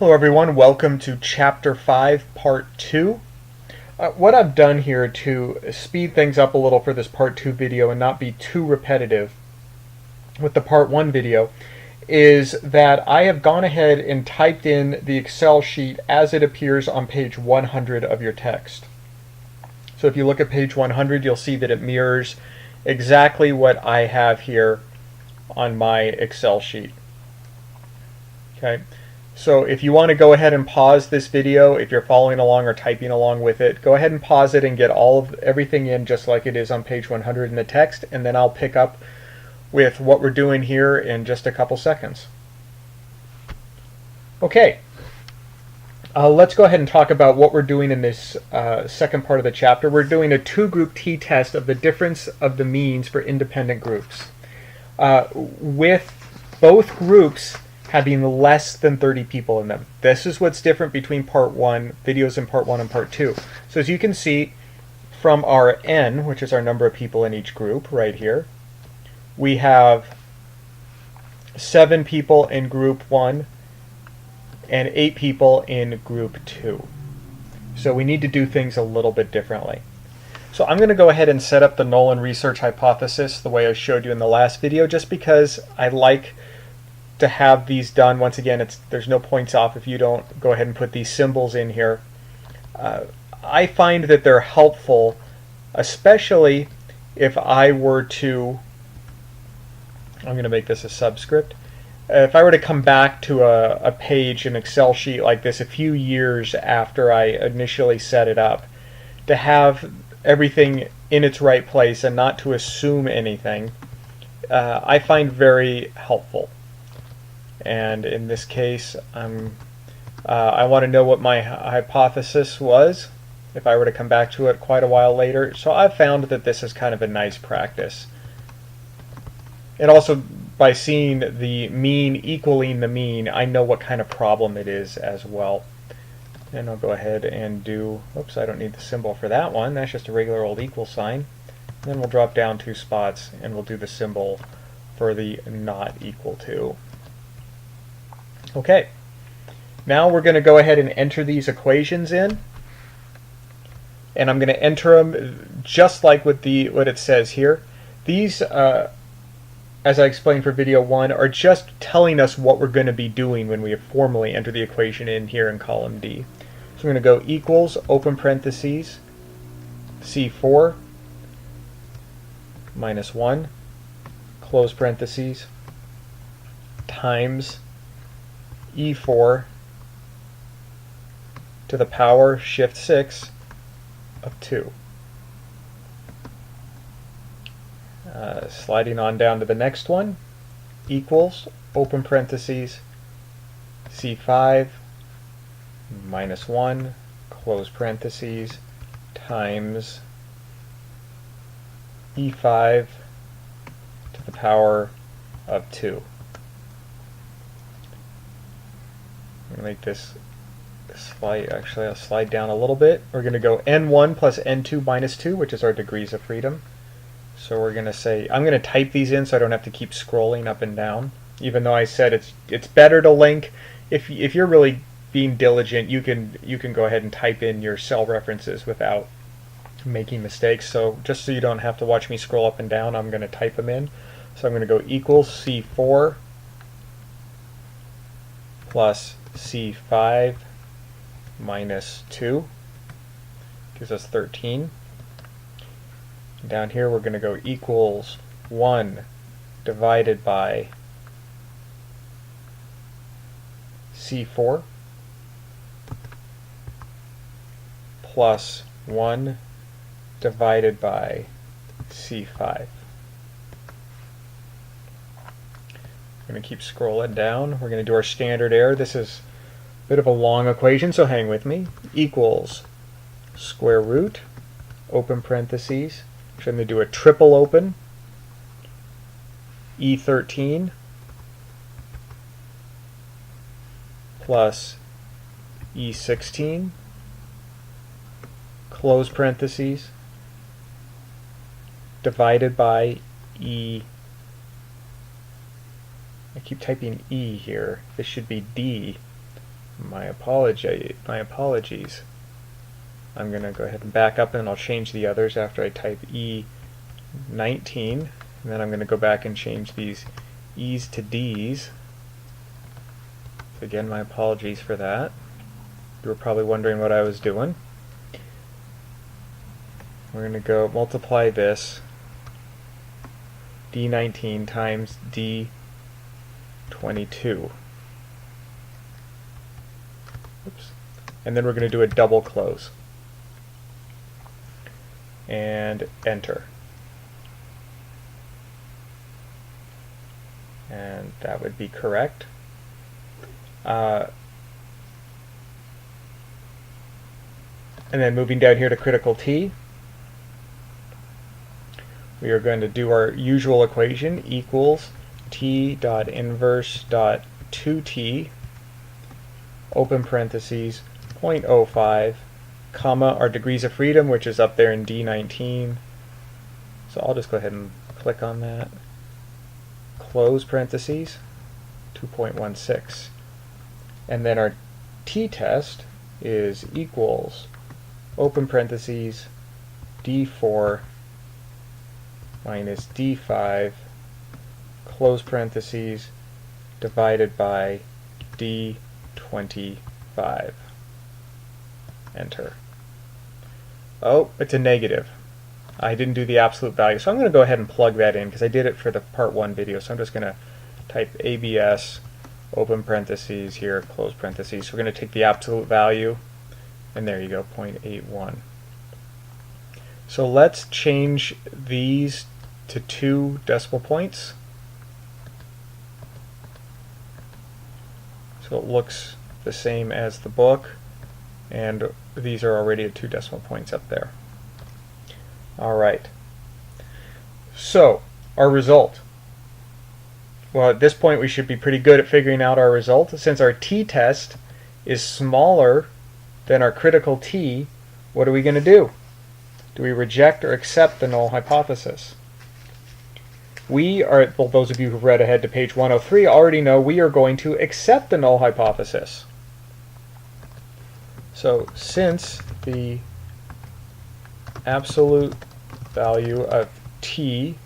Hello everyone, welcome to Chapter 5, Part 2. What I've done here to speed things up a little for this Part 2 video and not be too repetitive with the Part 1 video is that I have gone ahead and typed in the Excel sheet as it appears on page 100 of your text. So if you look at page 100, you'll see that it mirrors exactly what I have here on my Excel sheet. Okay. So if you want to go ahead and pause this video, if you're following along or typing along with it, go ahead and pause it and get everything in just like it is on page 100 in the text, and then I'll pick up with what we're doing here in just a couple seconds. Okay, let's go ahead and talk about what we're doing in this second part of the chapter. We're doing a two-group t-test of the difference of the means for independent groups, with both groups having less than 30 people in them. This is what's different between videos in part 1 and part 2. So as you can see from our n, which is our number of people in each group right here, we have 7 people in group 1 and 8 people in group 2. So we need to do things a little bit differently. So I'm going to go ahead and set up the Nolan research hypothesis the way I showed you in the last video, just because I like to have these done. Once again, there's no points off if you don't go ahead and put these symbols in here. I find that they're helpful, especially if I were to, I'm going to make this a subscript, if I were to come back to a page, an Excel sheet like this a few years after I initially set it up, to have everything in its right place and not to assume anything, I find very helpful. And in this case, I want to know what my hypothesis was if I were to come back to it quite a while later. So I've found that this is kind of a nice practice. And also, by seeing the mean equaling the mean, I know what kind of problem it is as well. And I'll go ahead and do, oops, I don't need the symbol for that one. That's just a regular old equal sign. And then we'll drop down 2 spots and we'll do the symbol for the not equal to. Okay, now we're going to go ahead and enter these equations in, and I'm going to enter them just like what it says here. These, as I explained for video 1, are just telling us what we're going to be doing when we formally enter the equation in here in column D. So we're going to go equals, open parentheses, C4 minus 1, close parentheses, times E4 to the power shift 6 of 2. Sliding on down to the next one, equals, open parentheses, C5 minus 1, close parentheses, times E5 to the power of 2. I'm going to make this slide, actually I'll slide down a little bit. We're going to go n1 plus n2 minus 2, which is our degrees of freedom. So we're going to say, I'm going to type these in so I don't have to keep scrolling up and down, even though I said it's better to link. If you're really being diligent, you can go ahead and type in your cell references without making mistakes. So just so you don't have to watch me scroll up and down, I'm going to type them in. So I'm going to go equals C4 plus C5 minus 2 gives us 13. Down here we're going to go equals 1 divided by C4 plus 1 divided by C5. We're going to keep scrolling down. We're going to do our standard error. This is a bit of a long equation, so hang with me. Equals square root, open parentheses. Actually, I'm going to do a triple open, E13 plus E16, close parentheses, divided by E I keep typing E here. This should be D. My apologies. I'm going to go ahead and back up, and I'll change the others after I type E19, and then I'm going to go back and change these E's to D's. So again, my apologies for that. You were probably wondering what I was doing. We're going to go multiply this D19 times D22. Oops. And then we're going to do a double close. And enter. And that would be correct. And then moving down here to critical T, we are going to do our usual equation, equals T dot inverse dot 2T, open parentheses, 0.05, comma, our degrees of freedom, which is up there in D19. So I'll just go ahead and click on that. Close parentheses, 2.16. And then our t-test is equals, open parentheses, D4 minus D5, close parentheses, divided by D25. Enter. Oh, it's a negative. I didn't do the absolute value, so I'm going to go ahead and plug that in because I did it for the part 1 video. So I'm just going to type ABS, open parentheses here, close parentheses. So we're going to take the absolute value, and there you go, 0.81. So let's change these to 2 decimal points. So it looks the same as the book, and these are already at 2 decimal points up there. Alright, so our result. Well, at this point we should be pretty good at figuring out our result. Since our t-test is smaller than our critical T, what are we going to do? Do we reject or accept the null hypothesis? We are, well, those of you who've read ahead to page 103 already know we are going to accept the null hypothesis. So since the absolute value of T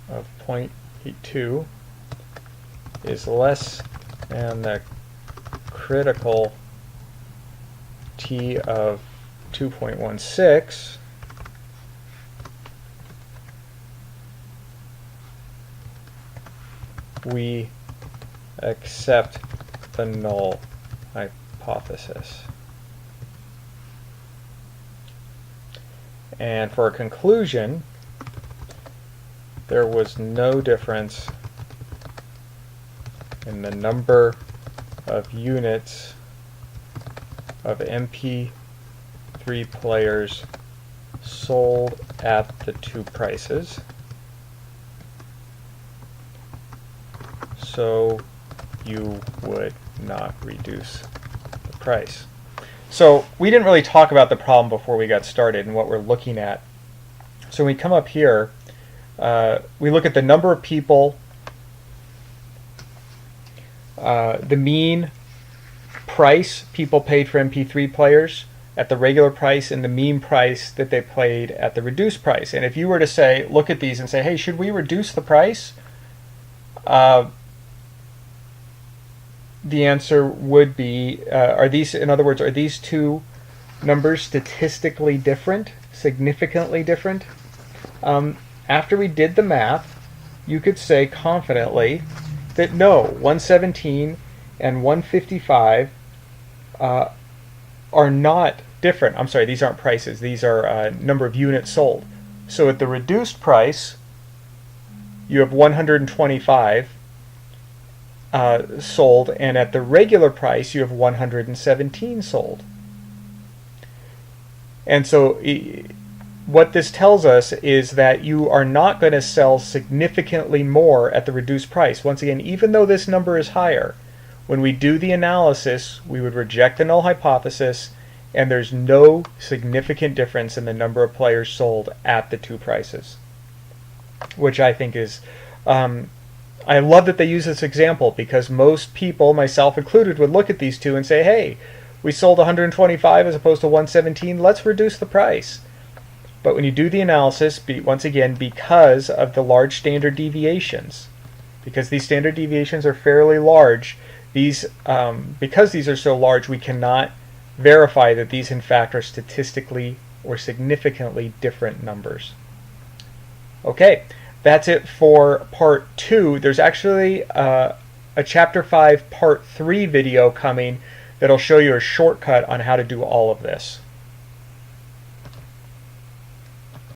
of 0.82 is less than the critical T of 2.16, we accept the null hypothesis. And for a conclusion, there was no difference in the number of units of MP3 players sold at the 2 prices. So you would not reduce the price. So we didn't really talk about the problem before we got started and what we're looking at. So when we come up here, we look at the number of people, the mean price people paid for MP3 players at the regular price, and the mean price that they paid at the reduced price. And if you were to say, look at these and say, hey, should we reduce the price? The answer would be, are these, in other words, are these 2 numbers statistically different, significantly different? After we did the math, you could say confidently that no, 117 and 155 are not different. I'm sorry, these aren't prices. These are number of units sold. So at the reduced price, you have 125 sold, and at the regular price you have 117 sold. And so what this tells us is that you are not going to sell significantly more at the reduced price. Once again, even though this number is higher, when we do the analysis, we would reject the null hypothesis, and there's no significant difference in the number of players sold at the 2 prices, which I think is I love that they use this example because most people, myself included, would look at these two and say, hey, we sold 125 as opposed to 117, let's reduce the price. But when you do the analysis, once again, because of the large standard deviations, because these standard deviations are fairly large, because these are so large, we cannot verify that these in fact are statistically or significantly different numbers. Okay, that's it for part 2. There's actually a chapter 5 part 3 video coming that'll show you a shortcut on how to do all of this.